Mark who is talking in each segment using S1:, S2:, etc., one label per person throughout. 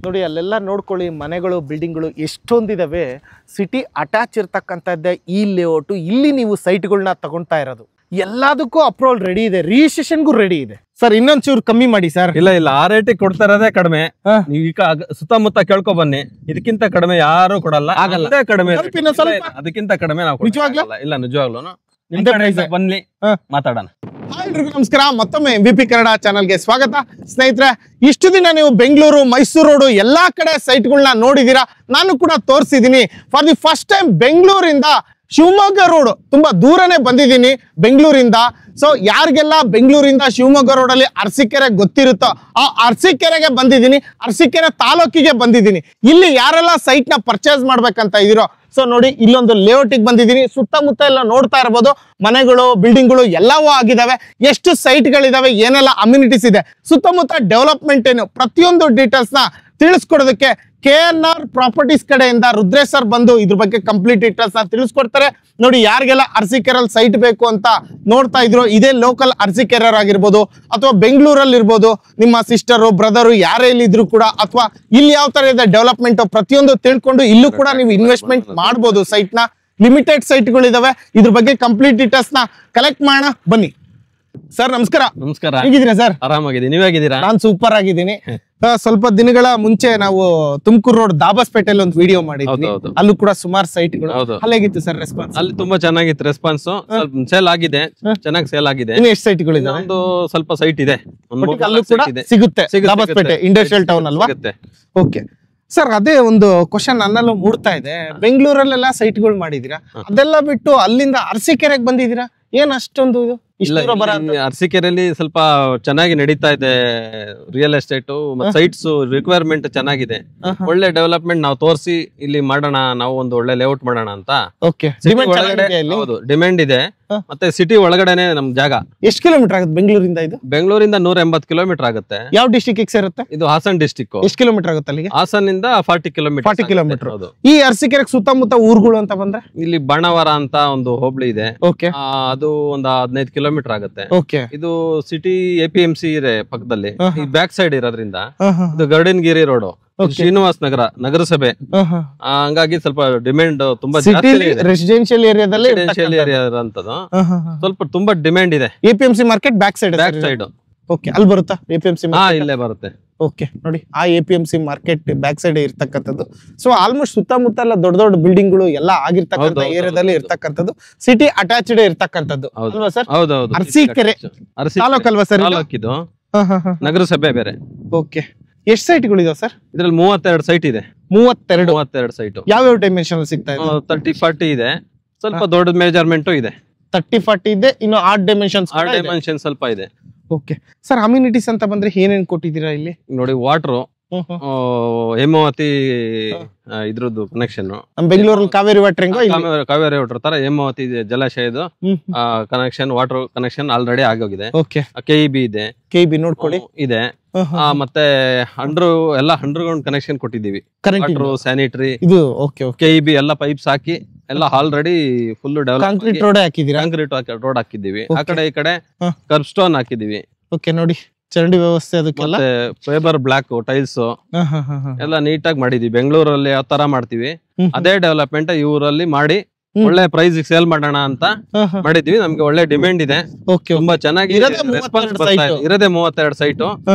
S1: ನೋಡಿ ಅಲ್ಲೆಲ್ಲ ನೋಡ್ಕೊಳ್ಳಿ, ಮನೆಗಳು ಬಿಲ್ಡಿಂಗ್ಗಳು ಎಷ್ಟೊಂದಿದಾವೆ. ಸಿಟಿ ಅಟ್ಯಾಚ್ ಇರ್ತಕ್ಕಂಥದ್ದೇ ಈ ಲೇಔಟು. ಇಲ್ಲಿ ನೀವು ಸೈಟ್ಗಳನ್ನ ತಗೊಳ್ತಾ ಇರೋದು. ಎಲ್ಲದಕ್ಕೂ ಅಪ್ರೂವಲ್ ರೆಡಿ ಇದೆ, ರಿಜಿಸ್ಟ್ರೇಷನ್ಗೂ ರೆಡಿ ಇದೆ. ಸರ್ ಇನ್ನೊಂಚೂರು ಕಮ್ಮಿ ಮಾಡಿ ಸರ್.
S2: ಇಲ್ಲ ಆ ರೇಟಿಗೆ ಕೊಡ್ತಾ ಇರೋದೇ ಕಡಿಮೆ. ನೀವು ಈಗ ಸುತ್ತಮುತ್ತ ಕೇಳ್ಕೊ ಬನ್ನಿ, ಇದಕ್ಕಿಂತ ಕಡಿಮೆ ಯಾರು ಕೊಡಲ್ಲ. ಆಗಲ್ಲ ಕಡಿಮೆ, ಅದಕ್ಕಿಂತ ಕಡಿಮೆ ನಾವು ಇಲ್ಲ. ನಿಜವಾಗ್ಲೂ ಬನ್ನಿ ಮಾತಾಡೋಣ.
S1: ಹಾಯ್ ನಮಸ್ಕಾರ, ಮತ್ತೊಮ್ಮೆ MVP ಕನ್ನಡ ಚಾನಲ್ಗೆ ಸ್ವಾಗತ. ಸ್ನೇಹಿತರೆ, ಇಷ್ಟು ದಿನ ನೀವು ಬೆಂಗಳೂರು, ಮೈಸೂರು ರೋಡು ಎಲ್ಲಾ ಕಡೆ ಸೈಟ್ಗಳನ್ನ ನೋಡಿದೀರಾ. ನಾನು ಕೂಡ ತೋರಿಸಿದೀನಿ. ಫಾರ್ ದಿ ಫಸ್ಟ್ ಟೈಮ್ ಬೆಂಗಳೂರಿಂದ ಶಿವಮೊಗ್ಗ ರೋಡ್ ತುಂಬಾ ದೂರನೇ ಬಂದಿದ್ದೀನಿ ಬೆಂಗಳೂರಿಂದ. ಸೊ ಯಾರಿಗೆಲ್ಲ ಬೆಂಗಳೂರಿಂದ ಶಿವಮೊಗ್ಗ ರೋಡಲ್ಲಿ ಅರಸೀಕೆರೆ ಗೊತ್ತಿರುತ್ತೋ ಆ ಅರಸೀಕೆರೆಗೆ ಬಂದಿದ್ದೀನಿ. ಅರಸೀಕೆರೆ ತಾಲೂಕಿಗೆ ಬಂದಿದ್ದೀನಿ. ಇಲ್ಲಿ ಯಾರೆಲ್ಲ ಸೈಟ್ ನ ಪರ್ಚೇಸ್ ಮಾಡ್ಬೇಕಂತ ಇದೀರೋ, ಸೊ ನೋಡಿ ಇಲ್ಲೊಂದು ಲೇಔಟಿಗೆ ಬಂದಿದ್ದೀನಿ. ಸುತ್ತಮುತ್ತ ಎಲ್ಲ ನೋಡ್ತಾ ಇರಬಹುದು, ಮನೆಗಳು ಬಿಲ್ಡಿಂಗ್ಗಳು ಎಲ್ಲವೂ ಆಗಿದಾವೆ. ಎಷ್ಟು ಸೈಟ್ಗಳಿದಾವೆ, ಏನೆಲ್ಲ ಅಮ್ಯುನಿಟೀಸ್ ಇದೆ, ಸುತ್ತಮುತ್ತ ಡೆವಲಪ್ಮೆಂಟ್ ಏನು, ಪ್ರತಿಯೊಂದು ಡೀಟೇಲ್ಸ್ ನ ತಿಳಿಸ್ಕೊಡೋದಕ್ಕೆ KNR ಪ್ರಾಪರ್ಟೀಸ್ ಕಡೆಯಿಂದ ರುದ್ರೇಶ್ ಸರ್ ಬಂದು ಇದ್ರ ಬಗ್ಗೆ ಕಂಪ್ಲೀಟ್ ಡೀಟೇಲ್ಸ್ ನ ತಿಳಿಸ್ಕೊಡ್ತಾರೆ. ನೋಡಿ ಯಾರಿಗೆಲ್ಲ ಅರಸೀಕೆರೆಯಲ್ಲಿ ಸೈಟ್ ಬೇಕು ಅಂತ ನೋಡ್ತಾ ಇದ್ರು, ಇದೇ ಲೋಕಲ್ ಅರಸೀಕೆರೆ ಆಗಿರ್ಬೋದು ಅಥವಾ ಬೆಂಗಳೂರಲ್ಲಿ ಇರ್ಬೋದು, ನಿಮ್ಮ ಸಿಸ್ಟರು ಬ್ರದರು ಯಾರೇ ಇಲ್ಲಿದ್ರು ಕೂಡ, ಅಥವಾ ಇಲ್ಲಿ ಯಾವ ತರ ಇದೆ ಡೆವಲಪ್ಮೆಂಟ್ ಪ್ರತಿಯೊಂದು ತಿಳ್ಕೊಂಡು ಇಲ್ಲೂ ಕೂಡ ನೀವು ಇನ್ವೆಸ್ಟ್ಮೆಂಟ್ ಮಾಡ್ಬೋದು. ಸೈಟ್ ನ ಲಿಮಿಟೆಡ್ ಸೈಟ್ಗಳಿದಾವೆ. ಇದ್ರ ಬಗ್ಗೆ ಕಂಪ್ಲೀಟ್ ಡೀಟೇಲ್ಸ್ ನ ಕಲೆಕ್ಟ್ ಮಾಡೋಣ ಬನ್ನಿ. ಸರ್ ನಮಸ್ಕಾರ.
S2: ನಮಸ್ಕಾರ,
S1: ಹೇಗಿದ್ದೀರಾ ಸರ್?
S2: ಆರಾಮಾಗಿದ್ದೀನಿ, ನೀವಾಗಿದ್ದೀರಾ?
S1: ನಾನು ಸೂಪರ್ ಆಗಿದ್ದೀನಿ. ಸ್ವಲ್ಪ ದಿನಗಳ ಮುಂಚೆ ನಾವು ತುಮಕೂರು ರೋಡ್ ದಾಬಸ್ಪೇಟೆಯಲ್ಲಿ ಒಂದು ವಿಡಿಯೋ ಮಾಡಿದ್ವಿ. ಅಲ್ಲೂ ಕೂಡ ಸುಮಾರು ಸೈಟ್ಗಳು. ಅಲ್ಲೇಗಿತ್ತು ಸರ್ ರೆಸ್ಪಾನ್ಸ್?
S2: ಅಲ್ಲಿ ತುಂಬಾ ಚೆನ್ನಾಗಿತ್ತು ರೆಸ್ಪಾನ್ಸ್. ಸ್ವಲ್ಪ ಸೇಲ್ ಆಗಿದೆ, ಚೆನ್ನಾಗಿ ಸೇಲ್ ಆಗಿದೆ.
S1: ಇನ್ನು ಎಷ್ಟು ಸೈಟ್ಗಳು ಇದೆ?
S2: ಒಂದು ಸ್ವಲ್ಪ ಸೈಟ್ ಇದೆ,
S1: ಅಲ್ಲೂ ಕೂಡ ಸಿಗುತ್ತೆ. ದಾಬಸ್ಪೇಟೆ ಇಂಡಸ್ಟ್ರಿಯಲ್ ಟೌನ್ ಅಲ್ವಾ? ಓಕೆ ಸರ್, ಅದೇ ಒಂದು ಕ್ವಶನ್ ನನ್ನಲ್ಲೂ ಮೂಡ್ತಾ ಇದೆ. ಬೆಂಗಳೂರಲ್ಲೆಲ್ಲ ಸೈಟ್ಗಳು ಮಾಡಿದೀರಾ, ಅದೆಲ್ಲ ಬಿಟ್ಟು ಅಲ್ಲಿಂದ ಅರಸೀಕೆರೆಗೆ ಬಂದಿದ್ದೀರಾ, ಏನ್ ಅಷ್ಟೊಂದು ಇದು?
S2: ಅರಸೀಕೆರೆಯಲ್ಲಿ ಸ್ವಲ್ಪ ಚೆನ್ನಾಗಿ ನಡೀತಾ ಇದೆ ರಿಯಲ್ ಎಸ್ಟೇಟ್, ಸೈಟ್ಸ್ ರಿಕ್ವೈರ್ಮೆಂಟ್ ಚೆನ್ನಾಗಿದೆ. ಒಳ್ಳೆ ಡೆವಲಪ್ಮೆಂಟ್ ನಾವು ತೋರಿಸಿ ಇಲ್ಲಿ ಮಾಡೋಣ, ನಾವು ಒಂದು ಒಳ್ಳೆ ಲೇಔಟ್ ಮಾಡೋಣ ಅಂತ. ಹೌದು, ಡಿಮ್ಯಾಂಡ್ ಇದೆ. ಮತ್ತೆ ಸಿಟಿ ಒಳಗಡೆನೆ ನಮ್ ಜಾಗ.
S1: ಎಷ್ಟು ಕಿಲೋಮೀಟರ್ ಆಗುತ್ತೆ ಬೆಂಗಳೂರಿಂದ? ಇದು
S2: ಬೆಂಗಳೂರಿಂದ 180 ಕಿಲೋಮೀಟರ್ ಆಗುತ್ತೆ.
S1: ಯಾವ ಡಿಸ್ಟ್ರಿಕ್ಟ್ ಸೇರುತ್ತೆ?
S2: ಇದು ಹಾಸನ್ ಡಿಸ್ಟಿಕ್.
S1: ಎಷ್ಟು ಕಿಲೋಮೀಟರ್ ಆಗುತ್ತೆ ಅಲ್ಲಿಗೆ?
S2: ಹಾಸನಿಂದ 40 ಕಿಲೋಮೀಟರ್.
S1: 40 ಕಿಲೋಮೀಟರ್. ಈ ಅರಸೀಕೆರೆಗೆ ಸುತ್ತಮುತ್ತ ಊರುಗಳು ಅಂತ ಬಂದ್ರೆ
S2: ಇಲ್ಲಿ ಬಾಣಾವರ ಅಂತ ಒಂದು ಹೋಬಳಿ ಇದೆ.
S1: ಓಕೆ,
S2: ಅದು ಒಂದು 15 ಕಿಲೋಮೀಟರ್ ಆಗುತ್ತೆ.
S1: ಓಕೆ,
S2: ಇದು ಸಿಟಿ APMC ಇದೆ ಪಕ್ಕದಲ್ಲಿ. ಈ ಬ್ಯಾಕ್ ಸೈಡ್ ಇರೋದ್ರಿಂದ ಇದು ಗರ್ಡನ್ಗಿರಿ ರೋಡ್, ಶ್ರೀನಿವಾಸ್ ನಗರ ನಗರಸಭೆ. ಹಂಗಾಗಿ ಸ್ವಲ್ಪ ಡಿಮ್ಯಾಂಡ್ ತುಂಬಾ
S1: ರೆಸಿಡೆನ್ಶಿಯಲ್ ಏರಿಯಾದಲ್ಲಿ
S2: ಏರಿಯಾ ಇರೋಂಥದ್ದು ಸ್ವಲ್ಪ ತುಂಬಾ ಡಿಮ್ಯಾಂಡ್ ಇದೆ.
S1: APMC market back side. Okay, ಅಲ್ಲಿ ಬರುತ್ತಾ APMC?
S2: ಇಲ್ಲೇ ಬರುತ್ತೆ.
S1: ಓಕೆ, ನೋಡಿ ಆ APMC ಮಾರ್ಕೆಟ್ ಬ್ಯಾಕ್ ಸೈಡ್ ಇರ್ತಕ್ಕಂಥದ್ದು. ಸೊ ಆಲ್ಮೋಸ್ಟ್ ಸುತ್ತಮುತ್ತ ಎಲ್ಲ ದೊಡ್ಡ ದೊಡ್ಡ ಬಿಲ್ಡಿಂಗ್ಗಳು ಎಲ್ಲ ಆಗಿರ್ತಕ್ಕಂಥ ಏರಿಯಾದಲ್ಲಿ ಇರ್ತಕ್ಕಂಥದ್ದು, ಸಿಟಿ ಅಟ್ಯಾಚ್ಡ್ ಇರ್ತಕ್ಕಂಥದ್ದು ಅಲ್ವಾ ಸರ್?
S2: ಹೌದೌದು.
S1: ಅರಸೀಕೆರೆ ತಾಲೂಕ್ ಅಲ್ವಾ ಸರ್?
S2: ತಾಲೂಕಿದು, ನಗರಸಭೆ ಬೇರೆ.
S1: ಓಕೆ, ಎಷ್ಟು ಸೈಟ್ಗಳು ಇದಾವೆ ಸರ್
S2: ಇದ್ರಲ್ಲಿ? 32 ಸೈಟ್ ಇದೆ.
S1: 32
S2: ಸೈಟ್.
S1: ಯಾವ್ಯಾವ ಡೈಮೆನ್ಷನ್ ಸಿಗ್ತಾ ಇದೆ?
S2: 30-40 ಇದೆ. ಸ್ವಲ್ಪ ದೊಡ್ಡ ಮೆಜರ್ಮೆಂಟ್ ಇದೆ.
S1: 30-40 ಇದೆ. ಇನ್ನು 8 ಡೈಮೆನ್ಷನ್
S2: ಸ್ವಲ್ಪ ಇದೆ.
S1: ಓಕೆ ಸರ್, ಅಮ್ಯುನಿಟೀಸ್ ಅಂತ ಬಂದ್ರೆ ಏನೇನ್ ಕೊಟ್ಟಿದ್ದೀರಾ ಇಲ್ಲಿ?
S2: ನೋಡಿ, ವಾಟರ್, ಹೇಮಾವತಿ ಇದ್ರದ್ದು ಕನೆಕ್ಷನ್.
S1: ಬೆಂಗಳೂರಲ್ಲಿ ಕಾವೇರಿ ವಾಟರ್,
S2: ಕಾವೇರಿ ವಾಟರ್ ತರ ಹೇಮಾವತಿ ಜಲಾಶಯದ ಕನೆಕ್ಷನ್, ವಾಟರ್ ಕನೆಕ್ಷನ್ ಆಲ್ರೆಡಿ ಆಗೋಗಿದೆ.
S1: ಓಕೆ,
S2: KEB ಇದೆ.
S1: KEB ನೋಡ್ಕೊಳ್ಳಿ ಇದೆ.
S2: ಮತ್ತೆ ಎಲ್ಲ ಅಂಡರ್ಗ್ರೌಂಡ್ ಕನೆಕ್ಷನ್ ಕೊಟ್ಟಿದ್ದೀವಿ. ವಾಟರ್, ಸ್ಯಾನಿಟರಿ,
S1: ಇದು ಓಕೆ,
S2: KEB ಎಲ್ಲ ಪೈಪ್ಸ್ ಹಾಕಿ ಎಲ್ಲ already full develop.
S1: Concrete road ಹಾಕಿದೀರಾ?
S2: ಕಾಂಕ್ರೀಟ್ ರೋಡ್ ಹಾಕಿದ್ದೀವಿ. ಆ ಕಡೆ ಈ ಕಡೆ ಕರ್ಬ್ ಸ್ಟೋನ್ ಹಾಕಿದೀವಿ.
S1: ಓಕೆ, ನೋಡಿ ಚರಂಡಿ ವ್ಯವಸ್ಥೆ, ಅದಕ್ಕೆಲ್ಲ
S2: ಫೈಬರ್ ಬ್ಲಾಕ್ ಟೈಲ್ಸ್ ಎಲ್ಲ ನೀಟಾಗಿ ಮಾಡಿದೀವಿ. ಬೆಂಗಳೂರಲ್ಲಿ ಯಾವ ತರ ಮಾಡ್ತೀವಿ ಅದೇ ಡೆವಲಪ್ಮೆಂಟ್ ಇವರಲ್ಲಿ ಮಾಡಿ ಒಳ್ಳೆ ಪ್ರೈಸ್ ಸೇಲ್ ಮಾಡೋಣ ಅಂತ ಮಾಡಿದ್ವಿ. ನಮ್ಗೆ ಒಳ್ಳೆ ಡಿಮ್ಯಾಂಡ್ ಇದೆ. ತುಂಬಾ ಚೆನ್ನಾಗಿ ರೆಸ್ಪಾನ್ಸ್ ಬರ್ತಾ ಇದೆ. ಇರೋದೇ 32 ಸೈಟ್.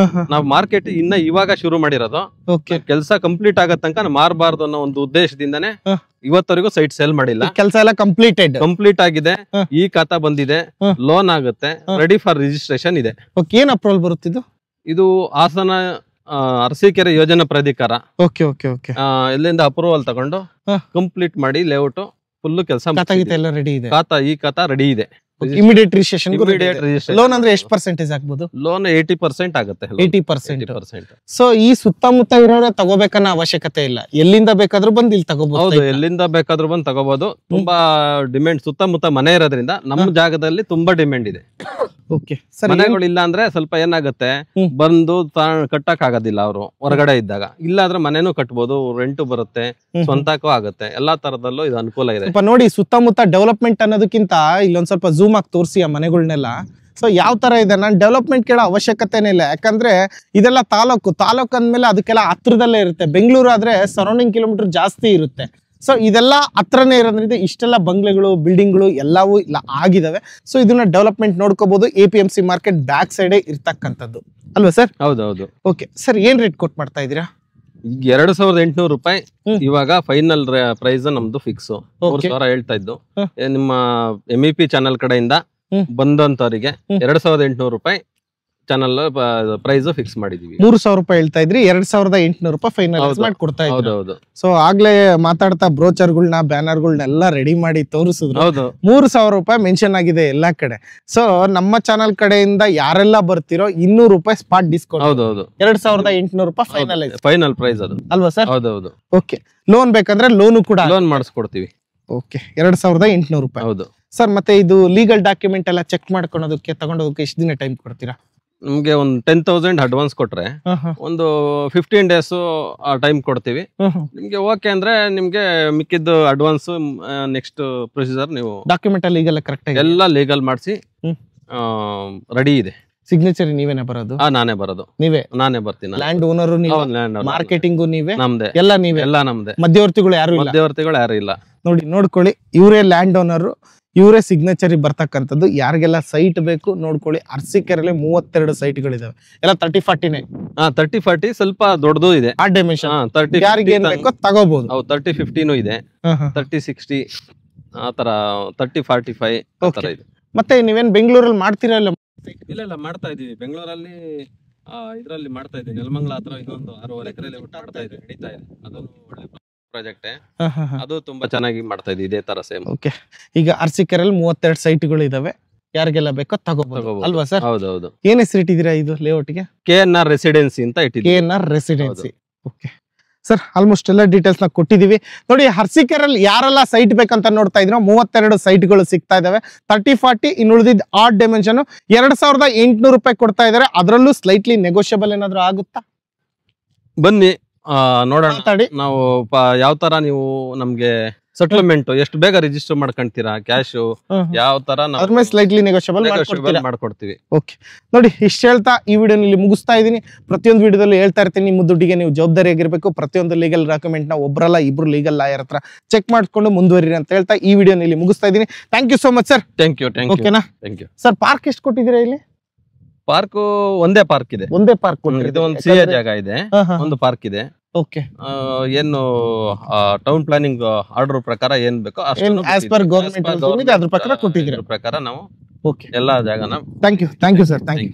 S2: ನಾವು ಮಾರ್ಕೆಟ್ ಇನ್ನ ಇವಾಗ ಶುರು ಮಾಡಿರೋದು. ಕೆಲಸ ಕಂಪ್ಲೀಟ್ ಆಗೋ ತನಕ ಮಾರಬಾರ್ದು ಅನ್ನೋ ಒಂದು ಉದ್ದೇಶದಿಂದಾನೆ ಇವತ್ತವರೆಗೂ ಸೈಟ್ ಸೇಲ್ ಮಾಡಿಲ್ಲ.
S1: ಕೆಲಸ ಎಲ್ಲ ಕಂಪ್ಲೀಟ್
S2: ಆಗಿದೆ. ಈ ಖಾತಾ ಬಂದಿದೆ, ಲೋನ್ ಆಗುತ್ತೆ, ರೆಡಿ ಫಾರ್ ರಿಜಿಸ್ಟ್ರೇಷನ್ ಇದೆ.
S1: ಏನ್ ಅಪ್ರೂವಲ್ ಬರುತ್ತಿದ್ದು?
S2: ಇದು ಹಾಸನ ಅರಸೀಕೆರೆ ಯೋಜನಾ ಪ್ರಾಧಿಕಾರ ಎಲ್ಲಿಂದ ಅಪ್ರೂವಲ್ ತಗೊಂಡು ಕಂಪ್ಲೀಟ್ ಮಾಡಿ ಲೇಔಟ್ ಫುಲ್ ಕೆಲಸ
S1: ರೆಡಿ ಇದೆ.
S2: ಈ ಖಾತಾ ರೆಡಿ ಇದೆ.
S1: Immediate registration. ಲೋನ್ ಅಂದ್ರೆ ಎಷ್ಟು ಪರ್ಸೆಂಟೇಜ್ ಆಗ್ಬೋದು?
S2: ಲೋನ್ 80% ಆಗುತ್ತೆ.
S1: 80%. ಸೊ ಈ ಸುತ್ತಮುತ್ತ ಇರೋರ ತಗೋಬೇಕನ್ನೋ ಅವಶ್ಯಕತೆ ಇಲ್ಲ, ಎಲ್ಲಿಂದ ಬೇಕಾದ್ರೂ ಬಂದು ಇಲ್ಲಿ ತಗೋಬಹುದು.
S2: ಎಲ್ಲಿಂದ ಬೇಕಾದ್ರೂ ಬಂದು ತಗೋಬಹುದು. ತುಂಬಾ ಡಿಮ್ಯಾಂಡ್, ಸುತ್ತಮುತ್ತ ಮನೆ ಇರೋದ್ರಿಂದ ನಮ್ಮ ಜಾಗದಲ್ಲಿ ತುಂಬಾ ಡಿಮ್ಯಾಂಡ್ ಇದೆ. ಮನೆಗಳಿಲ್ಲ ಅಂದ್ರೆ ಸ್ವಲ್ಪ ಏನಾಗುತ್ತೆ, ಬಂದು ಕಟ್ಟಕ್ ಆಗೋದಿಲ್ಲ ಅವರು ಹೊರಗಡೆ ಇದ್ದಾಗ. ಇಲ್ಲ ಆದ್ರೆ ಮನೆನೂ ಕಟ್ಬೋದು, ರೆಂಟ್ ಬರುತ್ತೆ, ಸ್ವಂತಕ್ಕೂ ಆಗುತ್ತೆ. ಎಲ್ಲಾ ತರದಲ್ಲೂ ಇದು ಅನುಕೂಲ ಇದೆ.
S1: ನೋಡಿ, ಸುತ್ತಮುತ್ತ ಡೆವಲಪ್ಮೆಂಟ್ ಅನ್ನೋದಕ್ಕಿಂತ ಇಲ್ಲೊಂದ್ ಸ್ವಲ್ಪ ಝೂಮ್ ಆಗಿ ತೋರಿಸಿ ಆ ಮನೆಗಳನ್ನೆಲ್ಲ. ಸೊ ಯಾವ ತರ ಇದೆ, ನಾನು ಡೆವಲಪ್ಮೆಂಟ್ ಕೇಳೋ ಅವಶ್ಯಕತೆನೇ ಇಲ್ಲ. ಯಾಕಂದ್ರೆ ಇದೆಲ್ಲ ತಾಲೂಕು ಅಂದ್ಮೇಲೆ ಅದಕ್ಕೆಲ್ಲ ಹತ್ರದಲ್ಲೇ ಇರುತ್ತೆ. ಬೆಂಗಳೂರು ಆದ್ರೆ ಸರೌಂಡಿಂಗ್ ಕಿಲೋಮೀಟರ್ ಜಾಸ್ತಿ ಇರುತ್ತೆ. ಸೊ ಇದೆಲ್ಲ ಹತ್ರನೇ ಇರೋದ್ರಿಂದ ಇಷ್ಟೆಲ್ಲ ಬಂಗ್ಲೆಗಳು, ಬಿಲ್ಡಿಂಗ್ಗಳು ಎಲ್ಲವೂ ಇಲ್ಲ ಆಗಿದಾವೆ. ಸೊ ಇದನ್ನ ಡೆವಲಪ್ಮೆಂಟ್ ನೋಡ್ಕೋಬಹುದು. APMC ಮಾರ್ಕೆಟ್ ಬ್ಯಾಕ್ ಸೈಡ್ ಇರ್ತಕ್ಕಂಥದ್ದು ಅಲ್ವಾ ಸರ್?
S2: ಹೌದೌದು.
S1: ಓಕೆ ಸರ್, ಏನ್ ರೇಟ್ ಕೊಟ್ಟು ಮಾಡ್ತಾ ಇದೀರಾ?
S2: 2800 ರೂಪಾಯಿ ಇವಾಗ ಫೈನಲ್ ಪ್ರೈಸ್ ನಮ್ದು ಫಿಕ್ಸ್. 3000 ಹೇಳ್ತಾ ಇದ್ದು. ನಿಮ್ಮ MEP ಚಾನಲ್ ಕಡೆಯಿಂದ ಬಂದಂತವರಿಗೆ 2800 ರೂಪಾಯಿ ಚಾನಲ್ ಪ್ರೈಸ್ ಫಿಕ್ಸ್ ಮಾಡಿದೀವಿ.
S1: 3000 ರೂಪಾಯಿ ಹೇಳ್ತಾ ಇದ್ರಿ, 2800 ರೂಪಾಯಿ ಫೈನಲ್ ಮಾಡಿ ಕೊಡ್ತಾ ಇದ್ರಿ.
S2: ಹೌದೌದು.
S1: ಸೊ ಆಗ್ಲೇ ಮಾತಾಡ್ತಾ ಬ್ರೋಚರ್ಗಳನ್ನ, ಬ್ಯಾನರ್ಗಳನ್ನೆಲ್ಲ ರೆಡಿ ಮಾಡಿ ತೋರಿಸಿದ್ರು.
S2: ಹೌದು.
S1: 3000 ರೂಪಾಯಿ ಮೆನ್ಷನ್ ಆಗಿದೆ ಎಲ್ಲಾ ಕಡೆ. ಸೊ ನಮ್ಮ ಚಾನಲ್ ಕಡೆಯಿಂದ ಯಾರೆಲ್ಲ ಬರ್ತಿರೋ 200 ರೂಪಾಯಿ ಸ್ಪಾಟ್ ಡಿಸ್ಕೌಂಟ್.
S2: ಹೌದೌದು.
S1: 2800 ರೂಪಾಯಿ
S2: ಫೈನಲ್ ಪ್ರೈಸ್ ಅದು
S1: ಅಲ್ವಾ ಸರ್?
S2: ಹೌದೌದು.
S1: ಓಕೆ, ಲೋನ್ ಬೇಕಂದ್ರೆ ಲೋನು ಕೂಡ
S2: ಲೋನ್ ಮಾಡಿಸ್ಕೊಡ್ತೀವಿ.
S1: ಓಕೆ, 2800 ರೂಪಾಯಿ.
S2: ಹೌದು
S1: ಸರ್. ಮತ್ತೆ ಇದು ಲೀಗಲ್ ಡಾಕ್ಯುಮೆಂಟ್ ಎಲ್ಲ ಚೆಕ್ ಮಾಡ್ಕೊಳೋದಕ್ಕೆ ತಗೊಂಡೋಗಕ್ಕೆ ಎಷ್ಟು ದಿನ ಟೈಮ್ ಕೊಡ್ತೀರಾ?
S2: ನಮ್ಗೆ ಒಂದು 10,000 ಅಡ್ವಾನ್ಸ್ ಕೊಟ್ರೆ ಒಂದು 15 ಡೇಸ್ ಟೈಮ್ ಕೊಡ್ತೀವಿ. ನಿಮ್ಗೆ ಓಕೆ ಅಂದ್ರೆ ನಿಮ್ಗೆ ಮಿಕ್ಕಿದ್ದು ಅಡ್ವಾನ್ಸ್ ನೆಕ್ಸ್ಟ್ ಪ್ರೊಸೀಜರ್ ನೀವು
S1: ಡಾಕ್ಯುಮೆಂಟ್ ಲೀಗಲ್ ಕರೆಕ್ಟ್ ಆಗಿ
S2: ಎಲ್ಲ ಲೀಗಲ್ ಮಾಡಿಸಿ ರೆಡಿ ಇದೆ.
S1: ಸಿಗ್ನೇಚರ್ ನೀವೇನೆ ಬರೋದು?
S2: ನಾನೇ ಬರೋದು. ನಾನೇ ಬರ್ತೀನಿ.
S1: ಲ್ಯಾಂಡ್ ಓನರ್ ನೀವೇ, ಮಾರ್ಕೆಟಿಂಗು ನೀವೇ,
S2: ನಮ್ದೇ
S1: ಎಲ್ಲ ನೀವೇ?
S2: ಎಲ್ಲ ನಮ್ದೇ.
S1: ಮಧ್ಯವರ್ತಿಗಳು ಯಾರು
S2: ಇಲ್ಲ.
S1: ನೋಡ್ಕೊಳ್ಳಿ, ಇವರೇ ಲ್ಯಾಂಡ್ ಓನರ್, ಇವರೇ ಸಿಗ್ನೇಚರ್ ಬರ್ತಕ್ಕಂಥದ್ದು. ಯಾರಿಗೆಲ್ಲ ಸೈಟ್ ಬೇಕು ನೋಡ್ಕೊಳ್ಳಿ. ಅರಸೀಕೆರೆಯಲ್ಲಿ 32 ಸೈಟ್ಗಳಿದಾವೆ. ಎಲ್ಲ 30-40ನೇ.
S2: 30-40 ಸ್ವಲ್ಪ ದೊಡ್ಡದು ಇದೆ.
S1: ಆ ಡೈಮೆನ್ಷನ್ ಯಾರಿಗೆ ಏನ್ ಬೇಕೋ ತಗೋಬಹುದು.
S2: 30-50 ಇದೆ, 30-60 ಆತರ, 30-45 ಆತರ ಇದೆ.
S1: ಮತ್ತೆ ನೀವೇನ್ ಬೆಂಗಳೂರಲ್ಲಿ ಮಾಡ್ತೀರಾ?
S2: ಇಲ್ಲ ಮಾಡ್ತಾ ಇದೀವಿ. ಬೆಂಗಳೂರಲ್ಲಿ ಇದ್ರಲ್ಲಿ ಮಾಡ್ತಾ ಇದ್ದೀವಿ. ನೆಲಮಂಗಲ ಹತ್ರ ಇನ್ನೊಂದು 6.5 ಎಕರೆಯಲ್ಲಿ ಮಾಡ್ತಾ ಇದ್ದೀವಿ. ನಡೀತಾ ಇದೆ. ಅದೊಂದು ಒಳ್ಳೆ ಪ್ರಾಜೆಕ್ಟ್. ಅದು ತುಂಬಾ ಚೆನ್ನಾಗಿ ಮಾಡ್ತಾ ಇದೀವಿ. ಇದೇ ತರ ಸೇಮ್. ಓಕೆ,
S1: ಈಗ ಅರಸೀಕೆರೆಯಲ್ಲಿ 32 ಸೈಟ್ಗಳು ಇದಾವೆ. ಯಾರಿಗೆಲ್ಲ ಬೇಕೋ ತಗೋಬಹುದು ಅಲ್ವಾ ಸರ್?
S2: ಹೌದೌದು.
S1: ಏನ್ ಹೆಸರು ಇಟ್ಟಿದ್ದೀರಾ ಇದು ಲೇಔಟ್ಗೆ?
S2: KNR ರೆಸಿಡೆನ್ಸಿ ಅಂತ ಇಟ್ಟಿದ್ದೀವಿ.
S1: KNR residency. Okay sir, almost ಎಲ್ಲ ಡೀಟೇಲ್ಸ್ ನ ಕೊಟ್ಟಿದೀವಿ. ನೋಡಿ, ಅರಸೀಕೆರೆಯಲ್ಲಿ ಯಾರೆಲ್ಲ ಸೈಟ್ ಬೇಕಂತ ನೋಡ್ತಾ ಇದ್ರು 32 ಸೈಟ್ಗಳು ಸಿಗ್ತಾ ಇದಾವೆ. 30-40 ಇನ್ನು ಉಳಿದಿದ್ದ ಆಡ್ ಡೈಮೆನ್ಷನ್ 2800 ರೂಪಾಯಿ ಕೊಡ್ತಾ ಇದಾರೆ. ಅದರಲ್ಲೂ ಸ್ಲೈಟ್ಲಿ ನೆಗೋಷಿಯಬಲ್ ಏನಾದ್ರು ಆಗುತ್ತಾ?
S2: ಬನ್ನಿ ನೋಡೋಣ. ನಾವು ಯಾವ ತರ ನೀವು ನಮ್ಗೆ ಸೆಟಲ್ಮೆಂಟ್ ಎಷ್ಟು ಬೇಗ ರಿಜಿಸ್ಟರ್ ಮಾಡ್ಕೊಂತೀರಾ, ಕ್ಯಾಶ್ ಯಾವ ತರ
S1: ಸ್ಲೈಟ್ಲಿ ನೆಗೋಷಿಯಬಲ್
S2: ಮಾಡ್ಕೊಡ್ತೀವಿ.
S1: ಓಕೆ, ನೋಡಿ ಇಷ್ಟು ಹೇಳ್ತಾ ಈ ವಿಡಿಯೋ ಇಲ್ಲಿ ಮುಗಿಸ್ತಾ ಇದೀನಿ. ಪ್ರತಿಯೊಂದು ವಿಡಿಯೋದಲ್ಲಿ ಹೇಳ್ತಾ ಇರ್ತೀನಿ, ನಿಮ್ಮ ದುಡ್ಡಿಗೆ ನೀವು ಜವಾಬ್ದಾರಿಯಾಗಿರ್ಬೇಕು. ಪ್ರತಿಯೊಂದು ಲೀಗಲ್ ಡಾಕ್ಯುಮೆಂಟ್ ನ ಒಬ್ಬರಲ್ಲ ಇಬ್ರು ಲೀಗಲ್ ಲಾಯರ್ ಹತ್ರ ಚೆಕ್ ಮಾಡ್ಕೊಂಡು ಮುಂದುವರಿರಿ ಅಂತ ಹೇಳ್ತಾ ಈ ವಿಡಿಯೋ ಇಲ್ಲಿ ಮುಗಿಸ್ತಾ ಇದೀನಿ. Thank you so much sir.
S2: Thank you.
S1: ಓಕೆನಾ ಸರ್? ಪಾರ್ಕ್ ಎಷ್ಟು ಕೊಟ್ಟಿದ್ದೀರಾ ಇಲ್ಲಿ?
S2: ಪಾರ್ಕ್ ಒಂದೇ ಪಾರ್ಕ್ ಇದೆ.
S1: ಒಂದೇ ಪಾರ್ಕ್
S2: ಇದು ಒಂದು ಸಿಎ ಜಾಗ ಇದೆ, ಒಂದು ಪಾರ್ಕ್ ಇದೆ.
S1: ಓಕೆ,
S2: ಏನು ಟೌನ್ ಪ್ಲಾನಿಂಗ್ ಆರ್ಡರ್ ಪ್ರಕಾರ ಏನ್ ಬೇಕೋ
S1: ಆಸ್ ಪರ್ ಗವರ್ನಮೆಂಟ್ ಅದ್ರ ಪ್ರಕಾರ ಕೊಟ್ಟಿದ್ದೀರಾ.
S2: ಪ್ರಕಾರ ನಾವು
S1: ಓಕೆ
S2: ಎಲ್ಲಾ ಜಾಗನ.
S1: Thank you sir. Thank you.